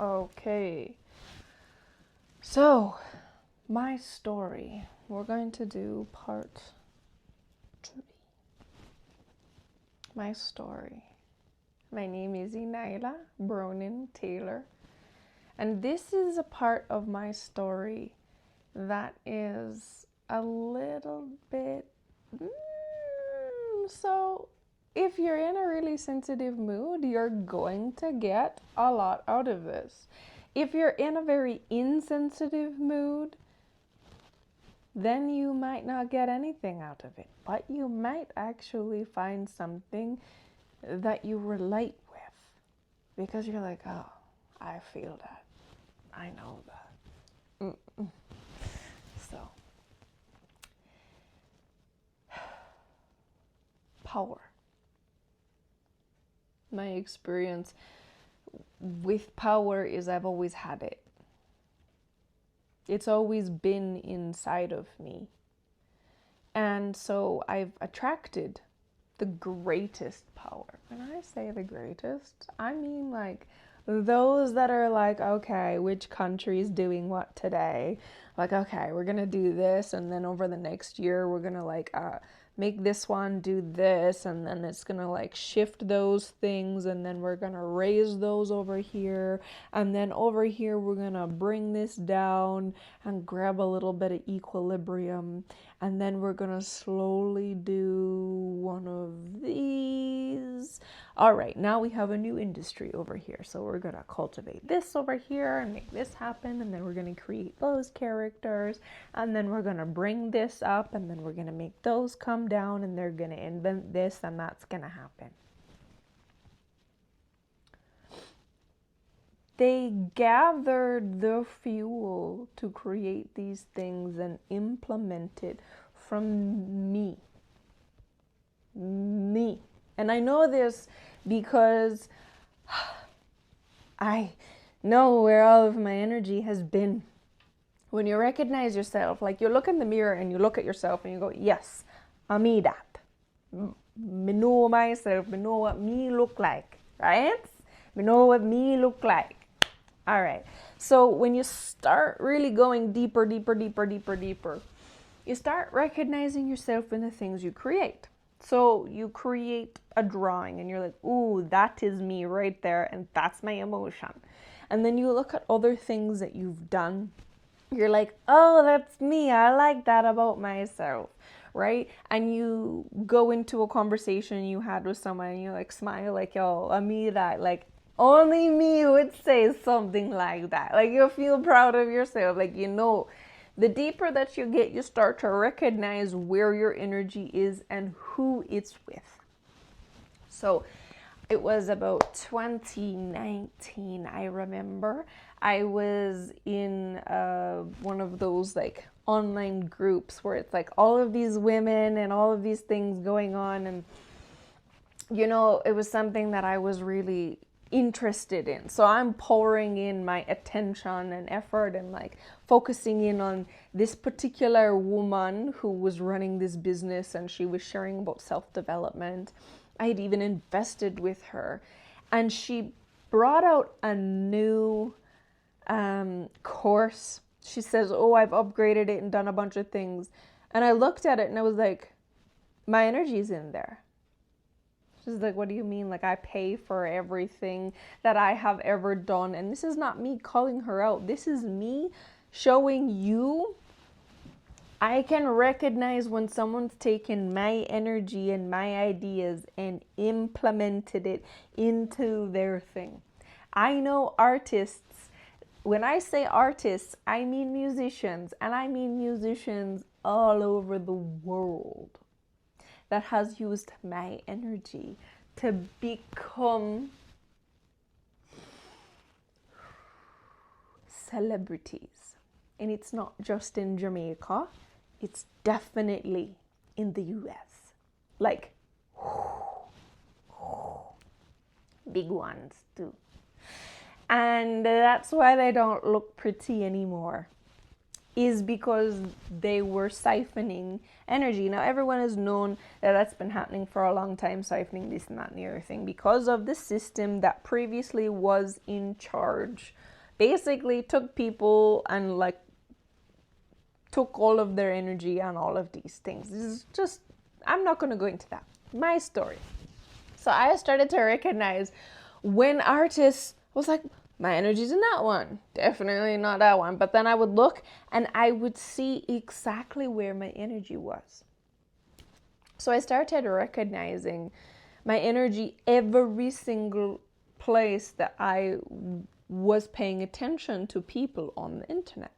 Okay. So, my story. We're going to do part 3. My story. My name is ENYELAH Bronin Taylor. And this is a part of my story that is a little bit... So, if you're in a really sensitive mood, you're going to get a lot out of this. If you're in a very insensitive mood, then you might not get anything out of it. But you might actually find something that you relate with. Because you're like, oh, I feel that. I know that. So, power. My experience with power is I've always had it. It's always been inside of me. And so I've attracted the greatest power. When I say the greatest, I mean like those that are like, okay, which country is doing what today? Like, okay, we're going to do this. And then over the next year, we're going to like make this one do this. And then it's going to like shift those things. And then we're going to raise those over here. And then over here, we're going to bring this down and grab a little bit of equilibrium. And then we're going to slowly do one of these. All right, now we have a new industry over here. So we're going to cultivate this over here and make this happen. And then we're going to create those characters. And then we're going to bring this up. And then we're going to make those come down. And they're going to invent this. And that's going to happen. They gathered the fuel to create these things and implement it from me. Me. And I know this because I know where all of my energy has been. When you recognize yourself, like you look in the mirror and you look at yourself and you go, yes, I'm me that. Me know myself, me know what me look like, right? Me know what me look like. All right. So when you start really going deeper, you start recognizing yourself in the things you create. So you create a drawing and you're like, ooh, that is me right there. And that's my emotion. And then you look at other things that you've done. You're like, oh, that's me. I like that about myself. Right? And you go into a conversation you had with someone and you like smile like, yo, I'm me that. Like, only me would say something like that. Like you feel proud of yourself. Like, you know, the deeper that you get, you start to recognize where your energy is and who it's with. So it was about 2019, I remember. I was in one of those like online groups where it's like all of these women and all of these things going on. And, you know, it was something that I was really interested in. So I'm pouring in my attention and effort and like focusing in on this particular woman who was running this business, and she was sharing about self-development. I had even invested with her, and she brought out a new course. She says, oh, I've upgraded it and done a bunch of things. And I looked at it and I was like, my energy's in there. She's like, what do you mean? Like, I pay for everything that I have ever done. And this is not me calling her out. This is me showing you. I can recognize when someone's taken my energy and my ideas and implemented it into their thing. I know artists. When I say artists, I mean musicians. And I mean musicians all over the world that has used my energy to become celebrities. And it's not just in Jamaica, it's definitely in the US. Like, big ones too. And that's why they don't look pretty anymore. is because they were siphoning energy. Now, everyone has known that that's been happening for a long time, siphoning this and that and the other thing, because of the system that previously was in charge. Basically took people and like took all of their energy and all of these things. This is just, I'm not going to go into that. My story. So I started to recognize when artists was like, my energy's in that one. Definitely not that one. But then I would look and I would see exactly where my energy was. So I started recognizing my energy every single place that I was paying attention to people on the internet.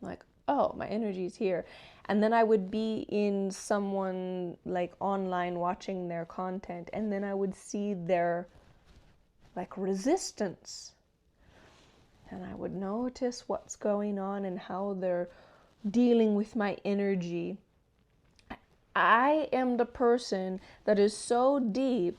Like, oh, my energy is here. And then I would be in someone like online watching their content, and then I would see their like resistance. And I would notice what's going on and how they're dealing with my energy. I am the person that is so deep,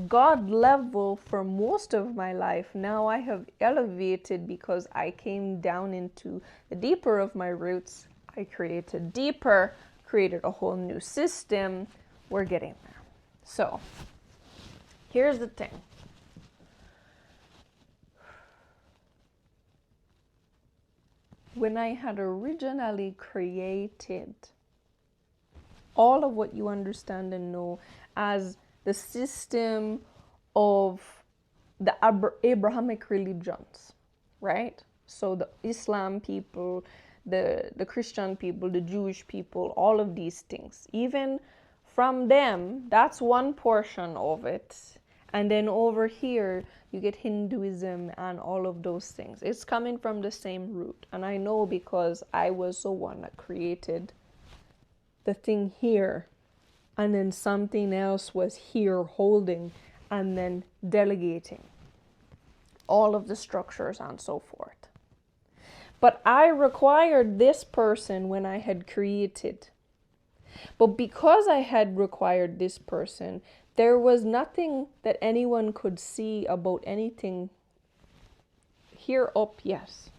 God level for most of my life. Now I have elevated because I came down into the deeper of my roots. I created deeper, created a whole new system. We're getting there. So here's the thing. When I had originally created all of what you understand and know as the system of the Abrahamic religions, right? So the Islam people, the Christian people, the Jewish people, all of these things. Even from them, that's one portion of it. And then over here, you get Hinduism and all of those things. It's coming from the same root. And I know because I was the one that created the thing here. And then something else was here holding and then delegating all of the structures and so forth. But I required this person when I had created. But because I had required this person, there was nothing that anyone could see about anything. Here up, yes.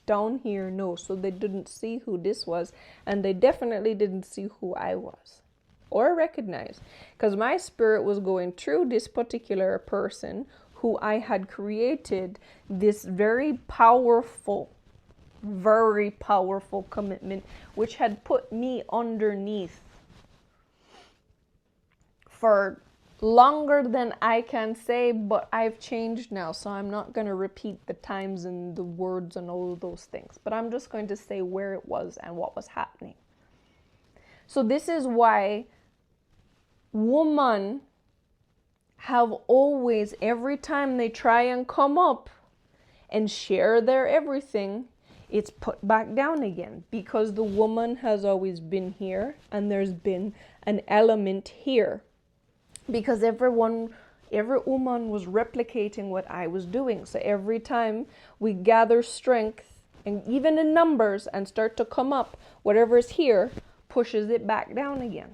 Down here, no. So they didn't see who this was, and they definitely didn't see who I was or recognize, because my spirit was going through this particular person who I had created this very powerful commitment, which had put me underneath for longer than I can say, but I've changed now, so I'm not going to repeat the times and the words and all of those things, but I'm just going to say where it was and what was happening. So this is why women have always, every time they try and come up and share their everything, it's put back down again, because the woman has always been here and there's been an element here. Because every woman was replicating what I was doing. So every time we gather strength, and even in numbers, and start to come up, whatever is here pushes it back down again.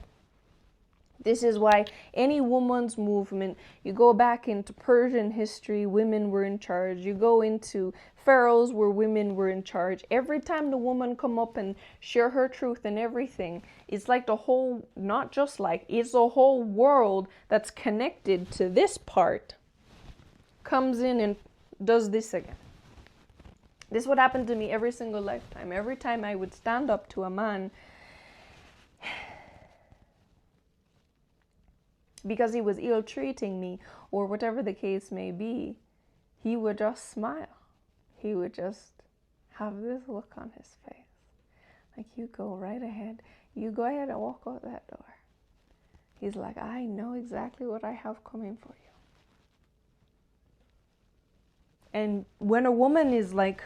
This is why any woman's movement, you go back into Persian history, women were in charge. You go into pharaohs where women were in charge. Every time the woman come up and share her truth and everything, it's like the whole, not just like, it's the whole world that's connected to this part comes in and does this again. This would happen to me every single lifetime. Every time I would stand up to a man because he was ill-treating me or whatever the case may be, he would just smile. He would just have this look on his face. Like, you go right ahead. You go ahead and walk out that door. He's like, I know exactly what I have coming for you. And when a woman is like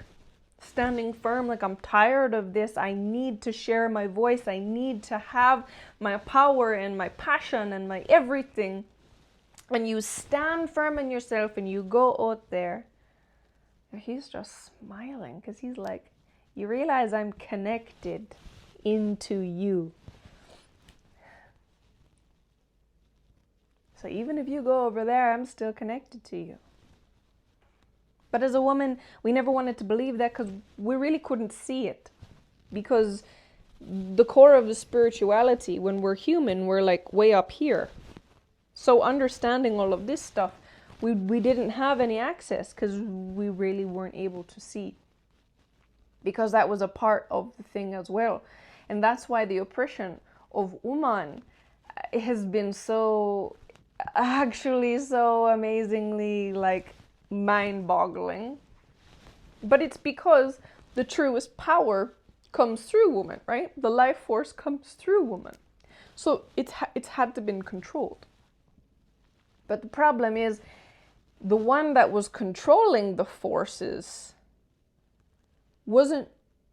standing firm, like, I'm tired of this, I need to share my voice, I need to have my power and my passion and my everything, and you stand firm in yourself and you go out there, he's just smiling, because he's like, you realize I'm connected into you. So even if you go over there, I'm still connected to you. But as a woman, we never wanted to believe that, because we really couldn't see it. because the core of the spirituality, when we're human, we're like way up here. So understanding all of this stuff, we didn't have any access because we really weren't able to see, because that was a part of the thing as well. And that's why the oppression of woman has been so, actually so amazingly like mind-boggling. But it's because the truest power comes through woman, right? The life force comes through woman. So it's had to been controlled. But the problem is, the one that was controlling the forces wasn't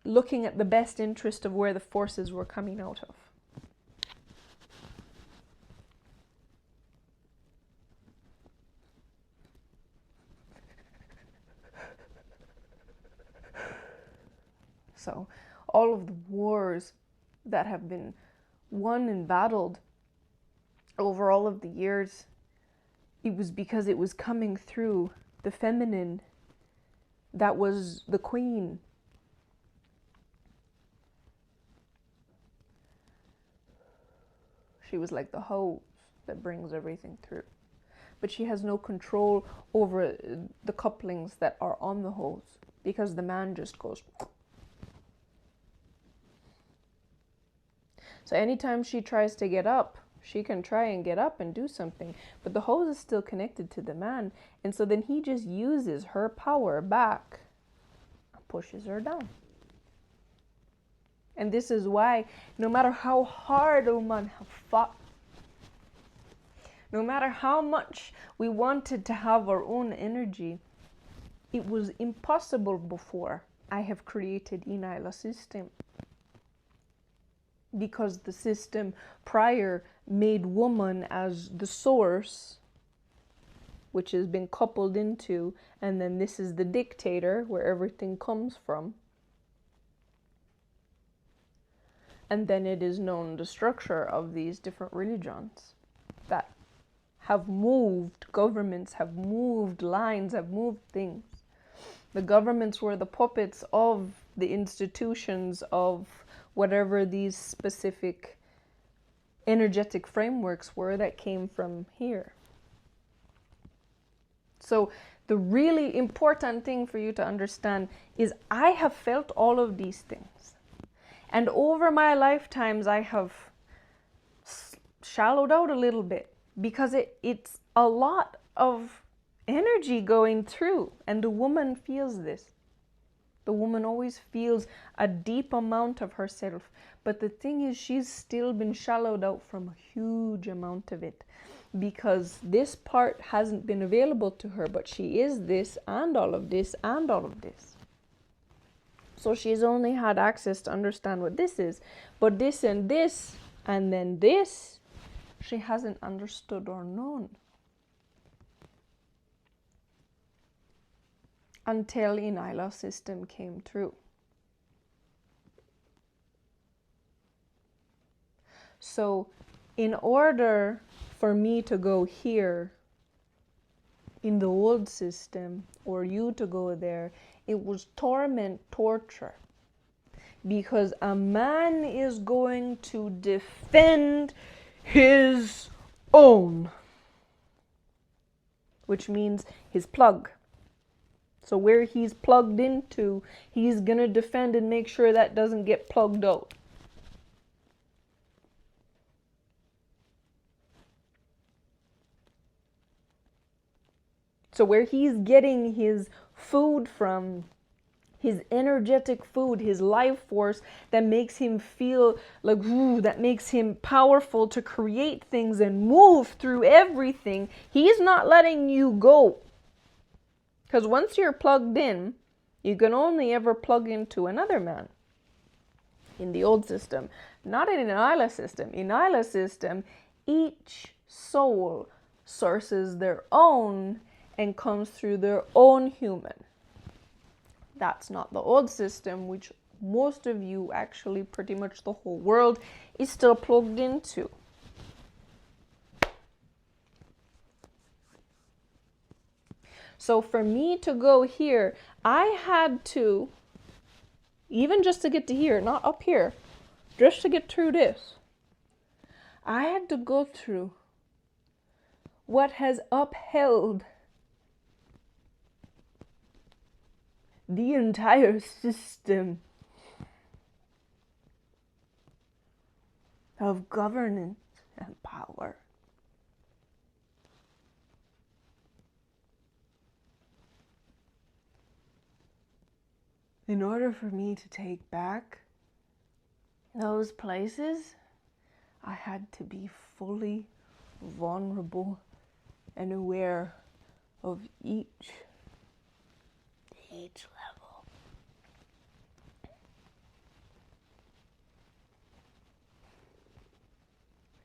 looking at the best interest of where the forces were coming out of. So all of the wars that have been won and battled over all of the years, it was because it was coming through the feminine that was the queen. She was like the hose that brings everything through. But she has no control over the couplings that are on the hose, because the man just goes. So anytime she tries to get up, she can try and get up and do something, but the hose is still connected to the man. And so then he just uses her power back and pushes her down. And this is why, no matter how hard women have fought, no matter how much we wanted to have our own energy, it was impossible before I have created ENYELAH system. Because the system prior made woman as the source, which has been coupled into, and then this is the dictator, where everything comes from. And then it is known the structure of these different religions that have moved, governments have moved, lines have moved things. The governments were the puppets of the institutions of whatever these specific energetic frameworks were that came from here. So the really important thing for you to understand is I have felt all of these things. And over my lifetimes, I have shallowed out a little bit, because it's a lot of energy going through, and the woman feels this. The woman always feels a deep amount of herself. But the thing is, she's still been shallowed out from a huge amount of it, because this part hasn't been available to her, but she is this and all of this and all of this. So she's only had access to understand what this is, but this and then this, she hasn't understood or known. Until ENYELAH system came through. So in order for me to go here in the old system, or you to go there, it was torment, torture. Because a man is going to defend his own, which means his plug. So where he's plugged into, he's going to defend and make sure that doesn't get plugged out. So where he's getting his food from, his energetic food, his life force that makes him feel like, ooh, that makes him powerful to create things and move through everything, he's not letting you go. Because once you're plugged in, you can only ever plug into another man. In the old system, not in an ENYELAH system. In ENYELAH system, each soul sources their own and comes through their own human. That's not the old system, which most of you, actually pretty much the whole world, is still plugged into. So for me to go here, I had to even just to get to here, not up here, just to get through this, I had to go through what has upheld the entire system of governance and power. In order for me to take back those places, I had to be fully vulnerable and aware of each level.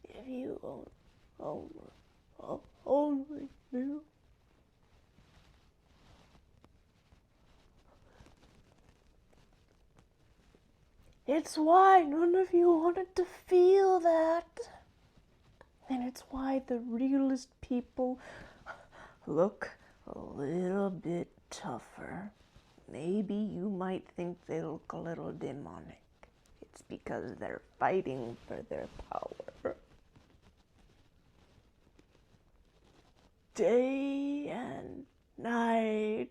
If you only knew. It's why none of you wanted to feel that. And it's why the realist people look a little bit tougher. Maybe you might think they look a little demonic. It's because they're fighting for their power. Day and night,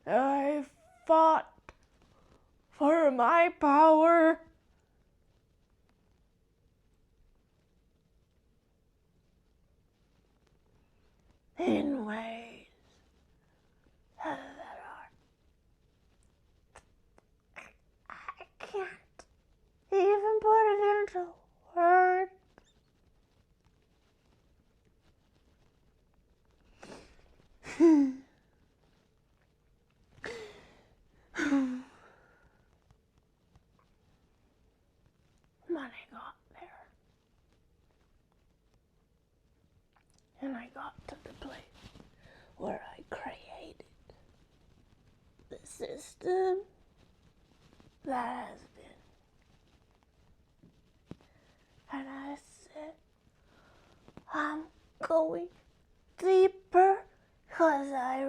I fought for my power. In ways that are, I can't even put it into words. When I got there, and I got to the place where I created the system that has been, and I said, I'm going deeper because I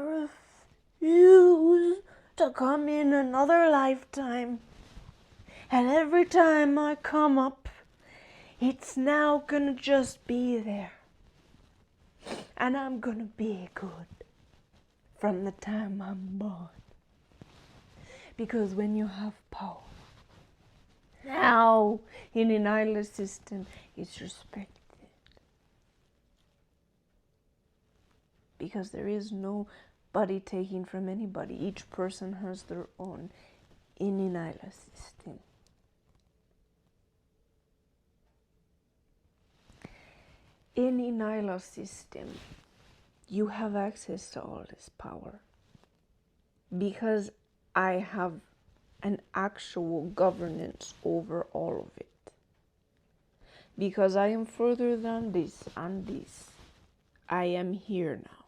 refuse to come in another lifetime. And every time I come up, it's now gonna just be there. And I'm gonna be good from the time I'm born. Because when you have power, now in the ENYELAH system, it's respected. Because there is nobody taking from anybody. Each person has their own in ENYELAH system. In ENYELAH system, you have access to all this power. Because I have an actual governance over all of it. Because I am further than this and this. I am here now.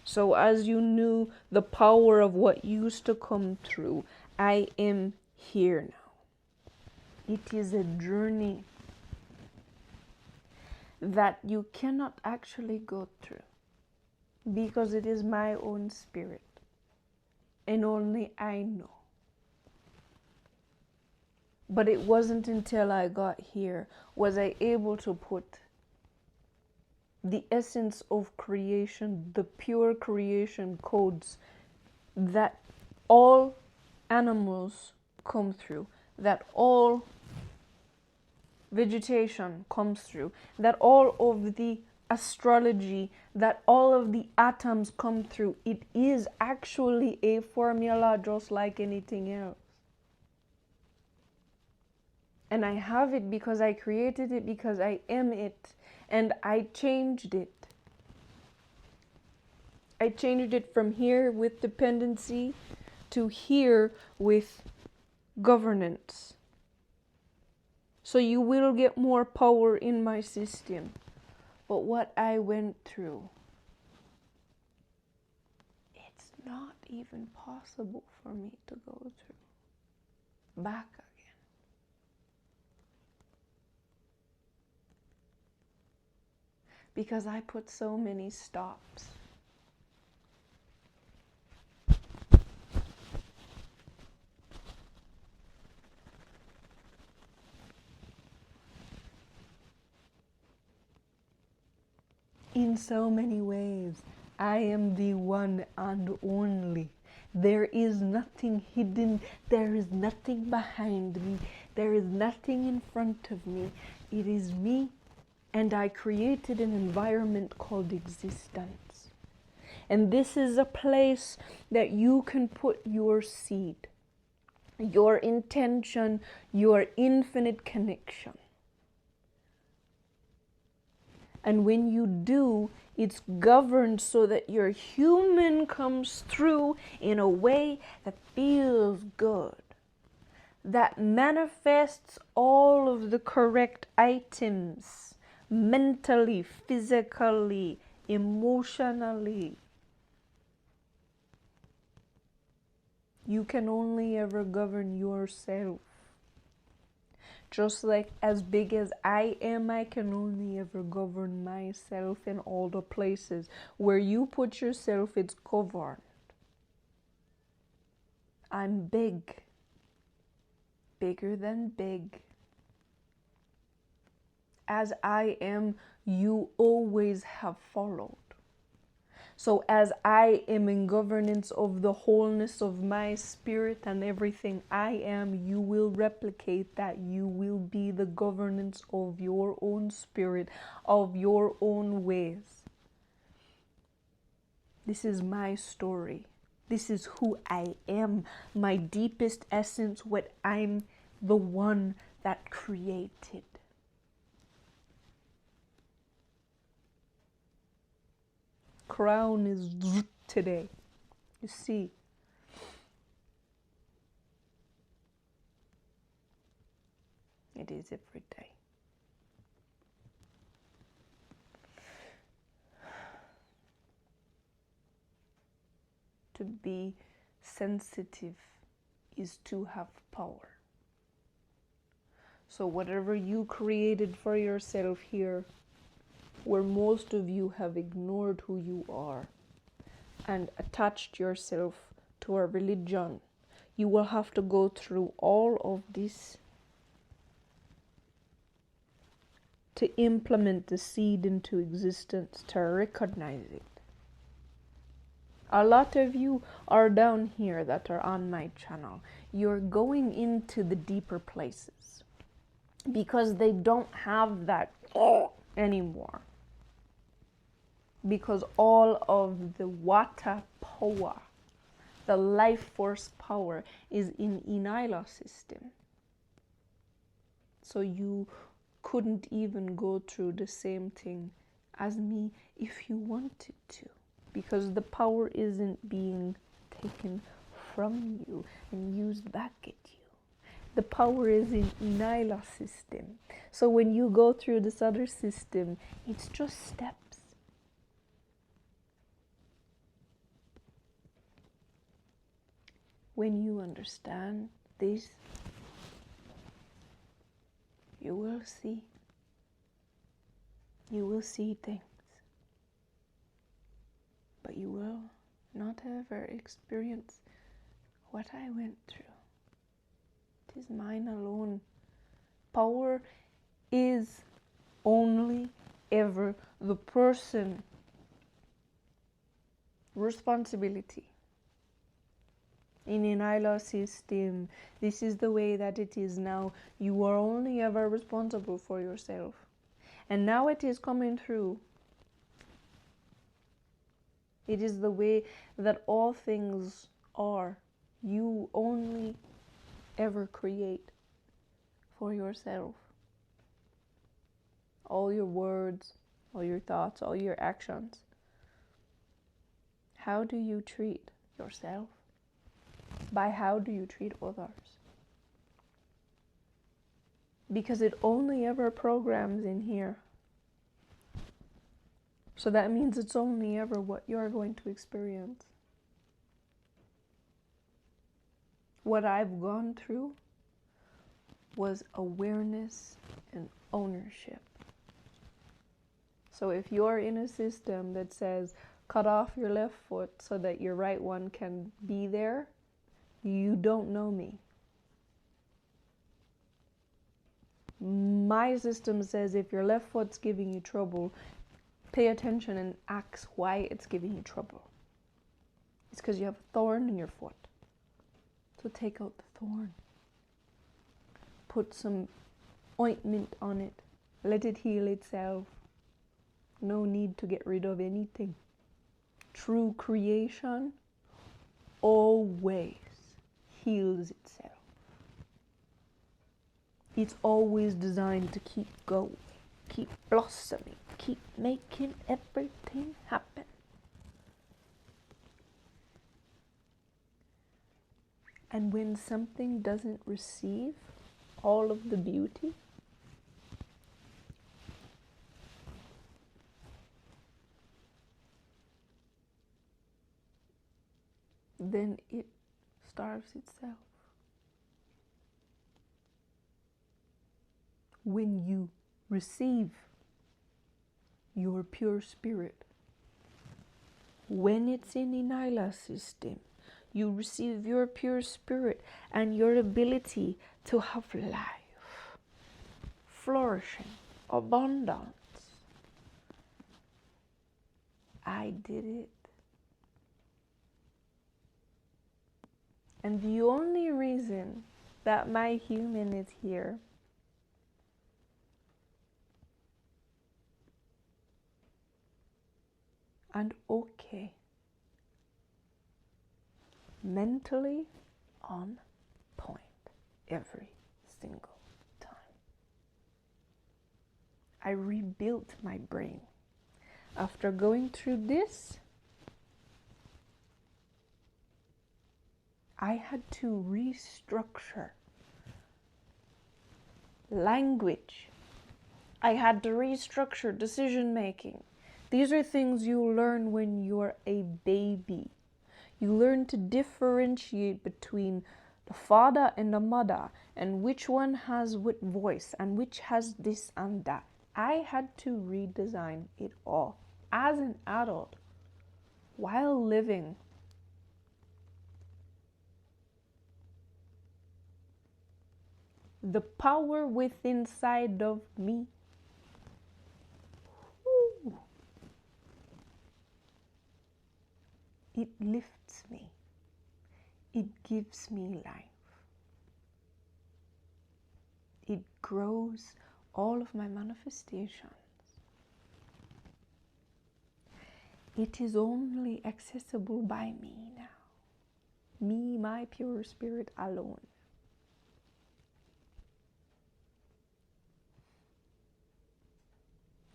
So as you knew the power of what used to come through, I am here now. It is a journey that you cannot actually go through because it is my own spirit and only I know. But it wasn't until I got here was I able to put the essence of creation, the pure creation codes that all animals come through, that all vegetation comes through, that all of the astrology, that all of the atoms come through. It is actually a formula just like anything else. And I have it because I created it, because I am it, and I changed it. I changed it from here with dependency to here with governance. So you will get more power in my system. But what I went through, it's not even possible for me to go through back again. Because I put so many stops. in so many ways. I am the one and only. There is nothing hidden. There is nothing behind me. There is nothing in front of me. It is me, and I created an environment called existence. And this is a place that you can put your seed, your intention, your infinite connection. And when you do, it's governed so that your human comes through in a way that feels good, that manifests all of the correct items mentally, physically, emotionally. You can only ever govern yourself. Just like as big as I am, I can only ever govern myself in all the places. Where you put yourself, it's governed. I'm big. Bigger than big. As I am, you always have followed. So as I am in governance of the wholeness of my spirit and everything I am, you will replicate that. You will be the governance of your own spirit, of your own ways. This is my story. This is who I am, my deepest essence, what I'm the one that created. Crown is today. You see. It is every day. To be sensitive is to have power. So whatever you created for yourself here, where most of you have ignored who you are and attached yourself to a religion, you will have to go through all of this to implement the seed into existence, to recognize it. A lot of you are down here that are on my channel. You're going into the deeper places because they don't have that anymore. Because all of the water power, the life force power, is in ENYELAH system. So you couldn't even go through the same thing as me if you wanted to, because the power isn't being taken from you and used back at you. The power is in ENYELAH system. So when you go through this other system, it's just steps. When you understand this, you will see. You will see things. But you will not ever experience what I went through. It is mine alone. Power is only ever the person. Responsibility. In ENYELAH system, this is the way that it is now. You are only ever responsible for yourself. And now it is coming through. It is the way that all things are. You only ever create for yourself. All your words, all your thoughts, all your actions. How do you treat yourself? By how do you treat others? Because it only ever programs in here. So that means it's only ever what you're going to experience. What I've gone through was awareness and ownership. So if you're in a system that says, cut off your left foot so that your right one can be there, you don't know me. My system says if your left foot's giving you trouble, pay attention and ask why it's giving you trouble. It's because you have a thorn in your foot. So take out the thorn. Put some ointment on it. Let it heal itself. No need to get rid of anything. True creation always heals itself. It's always designed to keep going, keep blossoming, keep making everything happen. And when something doesn't receive all of the beauty, then it starves itself. When you receive your pure spirit, when it's in ENYELAH system, you receive your pure spirit and your ability to have life, flourishing, abundance. I did it. And the only reason that my human is here and okay, mentally on point every single time. I rebuilt my brain. After going through this, I had to restructure language. I had to restructure decision making. These are things you learn when you're a baby. You learn to differentiate between the father and the mother and which one has what voice and which has this and that. I had to redesign it all as an adult while living. The power within inside of me. Woo. It lifts me. It gives me life. It grows all of my manifestations. It is only accessible by me now. Me, my pure spirit alone.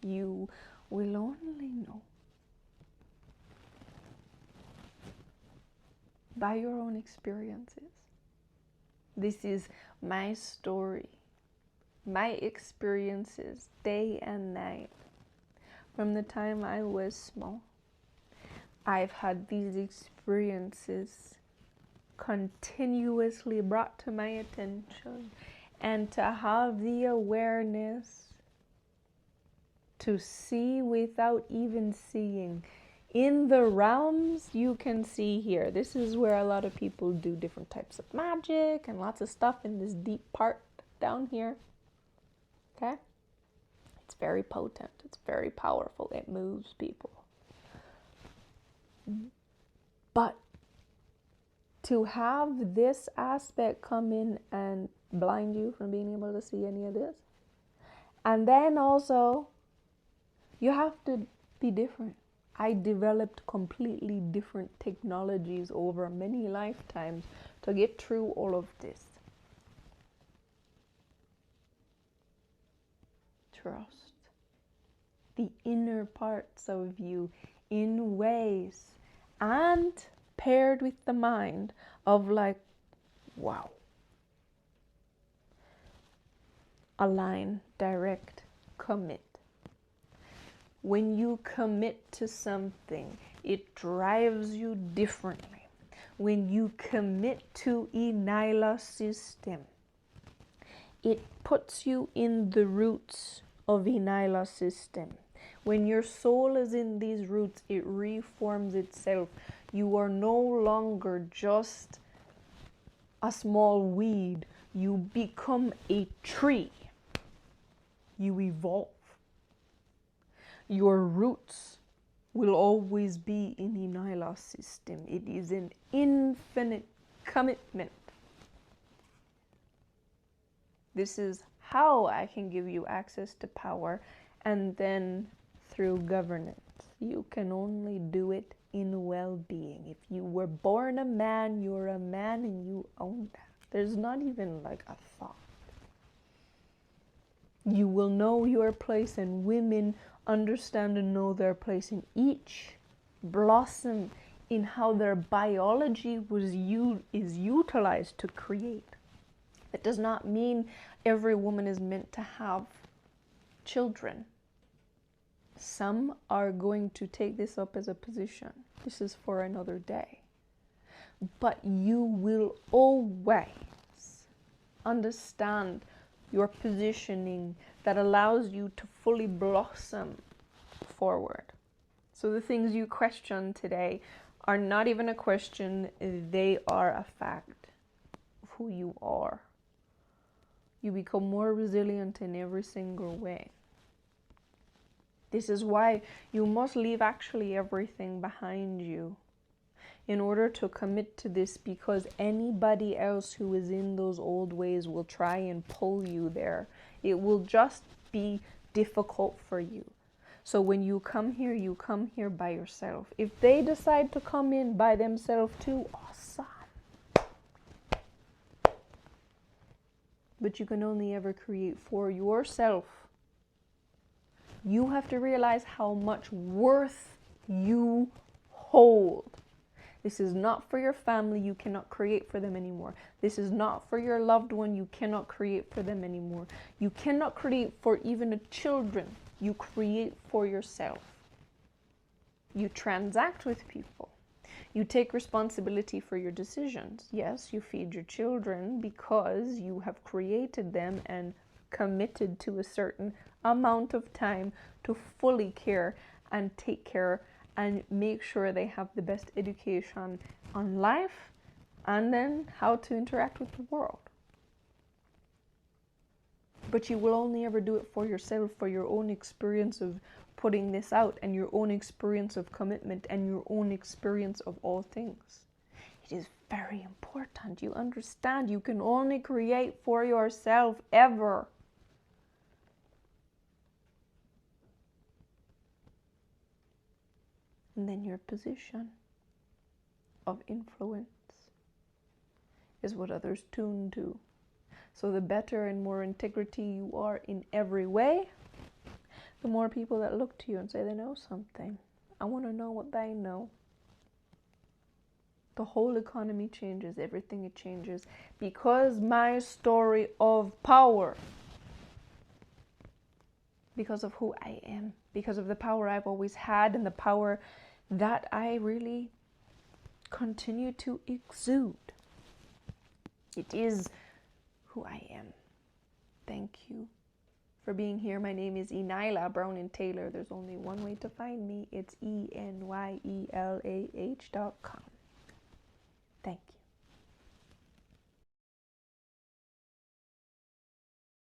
You will only know by your own experiences. This is my story, my experiences day and night. From the time I was small, I've had these experiences continuously brought to my attention, and to have the awareness to see without even seeing. In the realms you can see here. This is where a lot of people do different types of magic and lots of stuff in this deep part down here. Okay? It's very potent. It's very powerful. It moves people. But to have this aspect come in and blind you from being able to see any of this, and then also you have to be different. I developed completely different technologies over many lifetimes to get through all of this. Trust the inner parts of you in ways, and paired with the mind of like, wow. Align, direct, commit. When you commit to something, it drives you differently. When you commit to ENYELAH system, it puts you in the roots of ENYELAH system. When your soul is in these roots, it reforms itself. You are no longer just a small weed. You become a tree. You evolve. Your roots will always be in ENYELAH system. It is an infinite commitment. This is how I can give you access to power, and then through governance. You can only do it in well-being. If you were born a man, you're a man and you own that. There's not even like a thought. You will know your place, and women understand and know their place, in each blossom in how their biology is utilized to create. That does not mean every woman is meant to have children. Some are going to take this up as a position. This is for another day. But you will always understand your positioning that allows you to fully blossom forward. So the things you question today are not even a question, they are a fact of who you are. You become more resilient in every single way. This is why you must leave actually everything behind you in order to commit to this, because anybody else who is in those old ways will try and pull you there. It will just be difficult for you. So when you come here by yourself. If they decide to come in by themselves too, awesome. But you can only ever create for yourself. You have to realize how much worth you hold. This is not for your family. You cannot create for them anymore. This is not for your loved one. You cannot create for them anymore. You cannot create for even the children. You create for yourself. You transact with people. You take responsibility for your decisions. Yes, you feed your children because you have created them and committed to a certain amount of time to fully care and take care and make sure they have the best education on life and then how to interact with the world. But you will only ever do it for yourself, for your own experience of putting this out, and your own experience of commitment, and your own experience of all things. It is very important. You understand, you can only create for yourself ever. And then your position of influence is what others tune to. So the better and more integrity you are in every way, the more people that look to you and say they know something. I want to know what they know. The whole economy changes, everything it changes, because my story of power, because of who I am, because of the power I've always had and the power that I really continue to exude. It is who I am. Thank you for being here. My name is ENYELAH Brown and Taylor. There's only one way to find me. It's ENYELAH.com. Thank you.